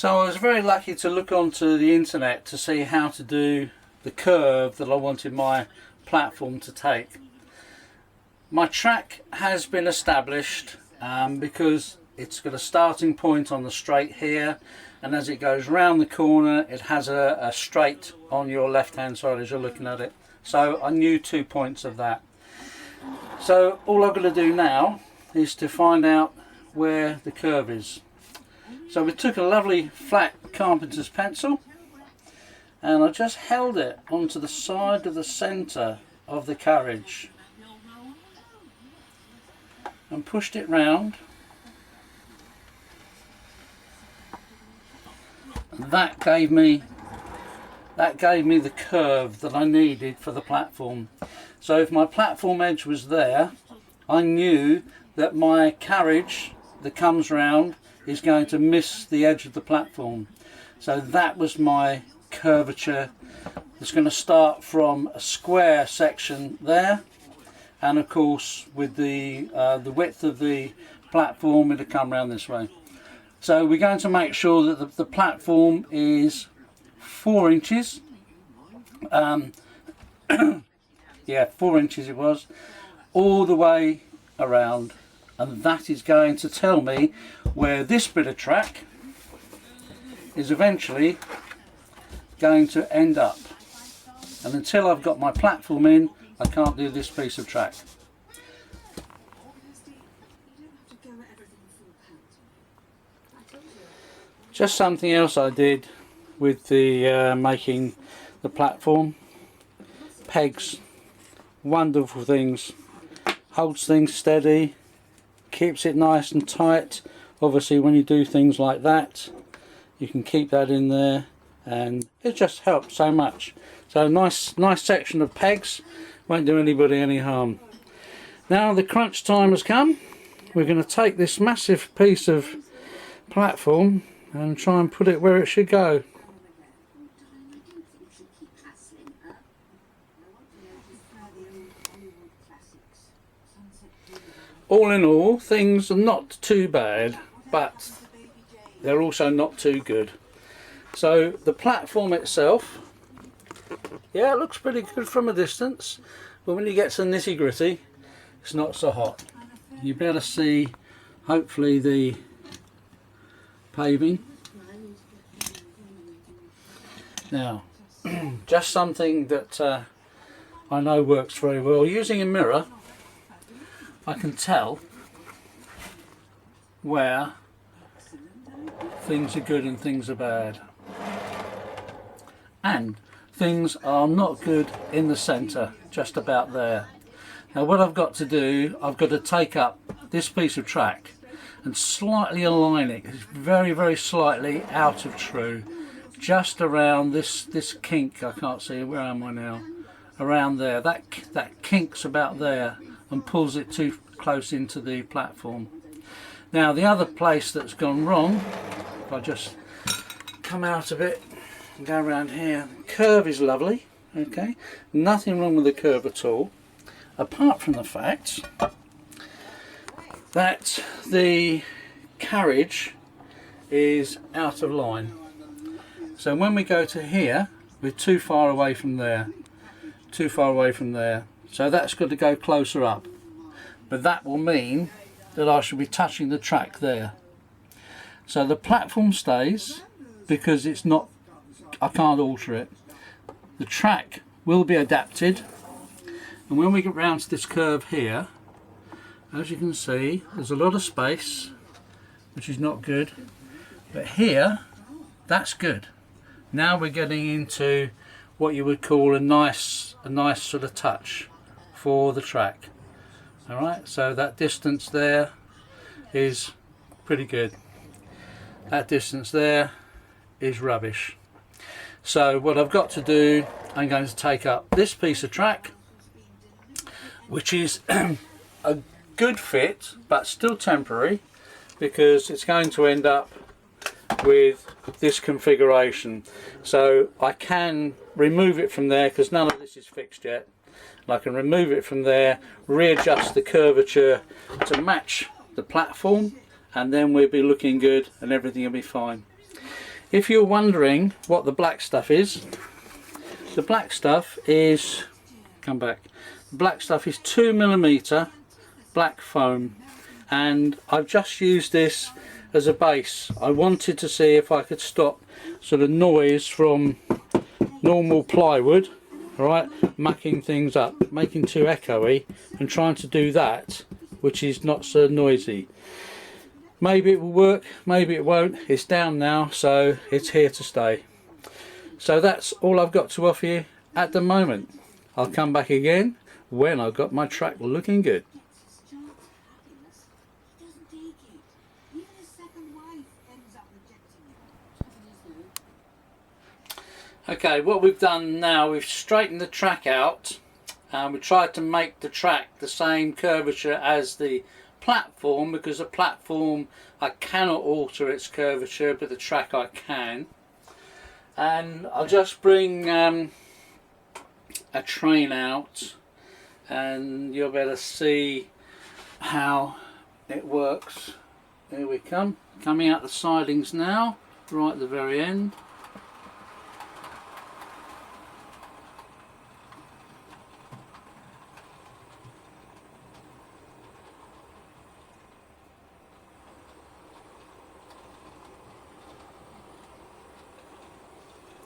So I was very lucky to look onto the internet to see how to do the curve that I wanted my platform to take. My track has been established because it's got a starting point on the straight here, and as it goes round the corner it has a straight on your left hand side as you're looking at it. So I knew 2 points of that. So all I've got to do now is to find out where the curve is. So we took a lovely flat carpenter's pencil and I just held it onto the side of the centre of the carriage and pushed it round. And that gave me the curve that I needed for the platform. So if my platform edge was there, I knew that my carriage that comes round is going to miss the edge of the platform. So that was my curvature. It's going to start from a square section there, and of course with the width of the platform it'll come round this way. So we're going to make sure that the platform is 4 inches. Yeah, 4 inches it was, all the way around, and that is going to tell me where this bit of track is eventually going to end up. And until I've got my platform in, I can't do this piece of track. Just something else I did with the making the platform. Pegs, wonderful things, holds things steady, keeps it nice and tight. Obviously when you do things like that you can keep that in there and it just helps so much. So nice section of pegs, won't do anybody any harm. Now the crunch time has come. We're going to take this massive piece of platform and try and put it where it should go. All in all, things are not too bad, but they're also not too good. So the platform itself, yeah, it looks pretty good from a distance, but when you get to the nitty gritty, it's not so hot. You better see, hopefully, the paving. Now, just something that I know works very well. Using a mirror, I can tell where things are good and things are bad. And things are not good in the centre, just about there. Now what I've got to do, I've got to take up this piece of track and slightly align it, very, very slightly out of true, just around this kink. I can't see, where am I now? Around there, that kinks about there and pulls it too close into the platform. Now the other place that's gone wrong, if I just come out of it and go around here, curve is lovely, okay, nothing wrong with the curve at all, apart from the fact that the carriage is out of line. So when we go to here, we're too far away from there, so that's got to go closer up, but that will mean that I should be touching the track there. So the platform stays because it's not, I can't alter it. The track will be adapted, and when we get round to this curve here, as you can see, there's a lot of space, which is not good, but here, that's good. Now we're getting into what you would call a nice sort of touch for the track. Alright, so that distance there is pretty good. That distance there is rubbish. So what I've got to do, I'm going to take up this piece of track, which is a good fit but still temporary, because it's going to end up with this configuration. So I can remove it from there because none of this is fixed yet. And I can remove it from there, readjust the curvature to match the platform, and then we'll be looking good and everything will be fine. If you're wondering what the black stuff is, the black stuff is, come back, the black stuff is 2mm black foam, and I've just used this as a base. I wanted to see if I could stop sort of noise from normal plywood, alright, mucking things up, making too echoey, and trying to do that which is not so noisy. Maybe it will work, maybe it won't. It's down now, so it's here to stay. So that's all I've got to offer you at the moment. I'll come back again when I've got my track looking good. Okay, what we've done now, we've straightened the track out, and we tried to make the track the same curvature as the platform, because the platform I cannot alter its curvature, but the track I can. And I'll just bring a train out and you'll be able to see how it works. Here we come, coming out the sidings now, right at the very end.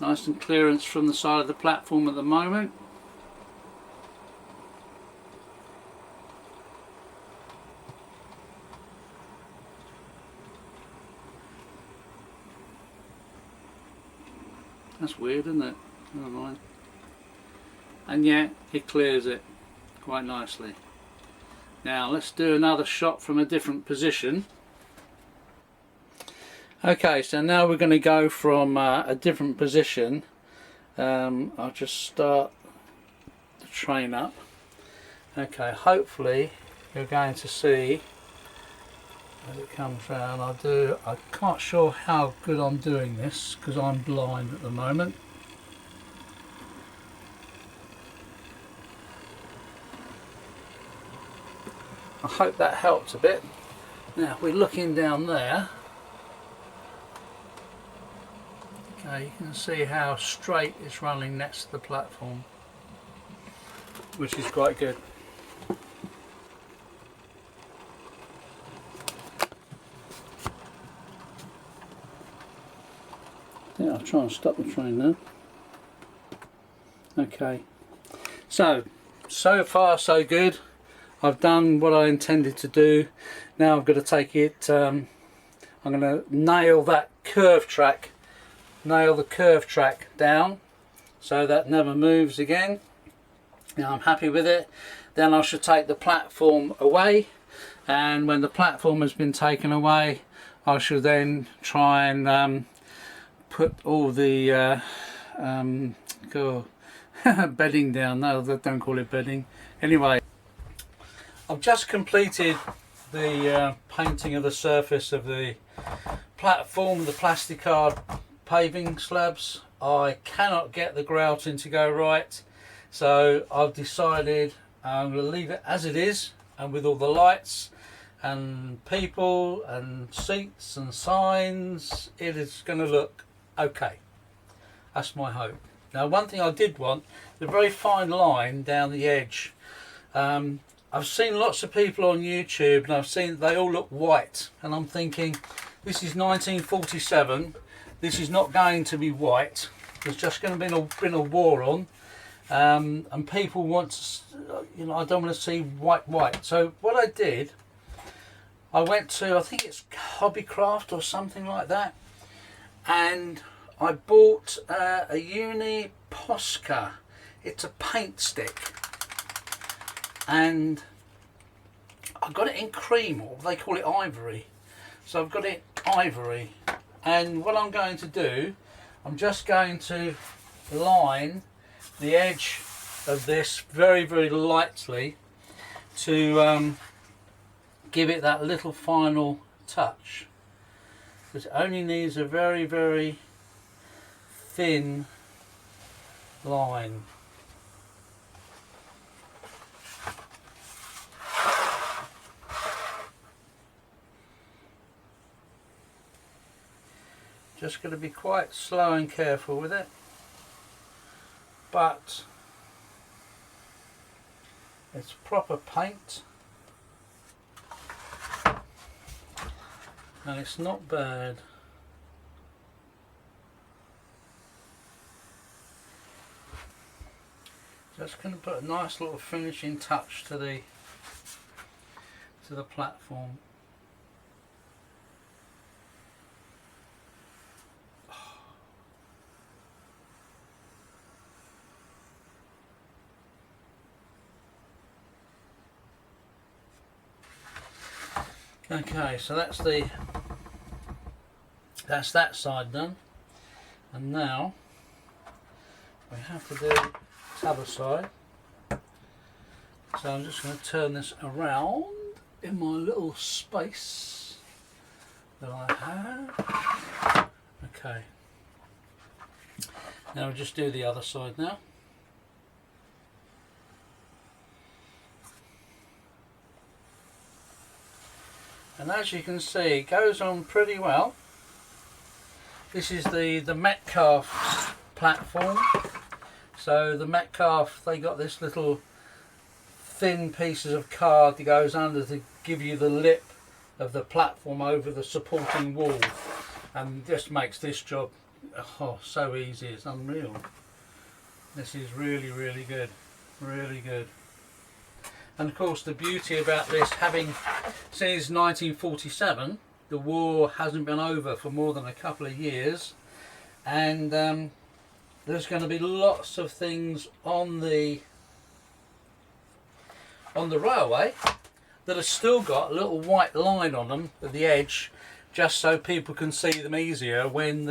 Nice and clearance from the side of the platform at the moment. That's weird, isn't it? Never mind. And yeah, it clears it quite nicely. Now let's do another shot from a different position. Okay, so now we're going to go from a different position. I'll just start the train up. Okay, hopefully you're going to see as it comes round. I'm not sure how good I'm doing this because I'm blind at the moment. I hope that helps a bit. Now we're looking down there. You can see how straight it's running next to the platform, which is quite good. I think I'll try and stop the train now. Okay, so far so good. I've done what I intended to do. Now I've got to take it, I'm going to nail that curve track. Nail the curve track down so that never moves again. Now I'm happy with it. Then I should take the platform away, and when the platform has been taken away I shall then try and put all the bedding down. No, don't call it bedding. Anyway, I've just completed the painting of the surface of the platform, the plasticard paving slabs. I cannot get the grouting to go right, so I've decided I'm going to leave it as it is, and with all the lights and people and seats and signs, it is going to look okay. That's my hope. Now one thing I did want, the very fine line down the edge. I've seen lots of people on YouTube and I've seen they all look white, and I'm thinking this is 1947. This is not going to be white. There's just going to be a war on, and people want to, you know, I don't want to see white. So what I did, I went to, I think it's Hobbycraft or something like that, and I bought a Uni Posca. It's a paint stick, and I got it in cream, or they call it ivory. So I've got it ivory. And what I'm going to do, I'm just going to line the edge of this very, very lightly to give it that little final touch. Because it only needs a very, very thin line. Just going to be quite slow and careful with it, but it's proper paint and it's not bad. Just going to put a nice little finishing touch to the platform. Okay, so that's that side done, and now we have to do this other side. So I'm just going to turn this around in my little space that I have. Okay, now we'll just do the other side now. And as you can see, it goes on pretty well. This is the Metcalf platform. So the Metcalf, they got this little thin pieces of card that goes under to give you the lip of the platform over the supporting wall, and this makes this job so easy. It's unreal. This is really, really good, really good. And of course the beauty about this, having since 1947, the war hasn't been over for more than a couple of years, and there's going to be lots of things on the railway that have still got a little white line on them at the edge, just so people can see them easier when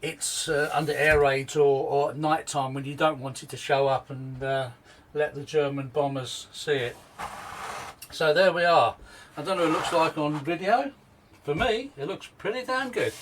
it's under air raids or at night time, when you don't want it to show up and let the German bombers see it. So there we are. I don't know what it looks like on video. For me, it looks pretty damn good.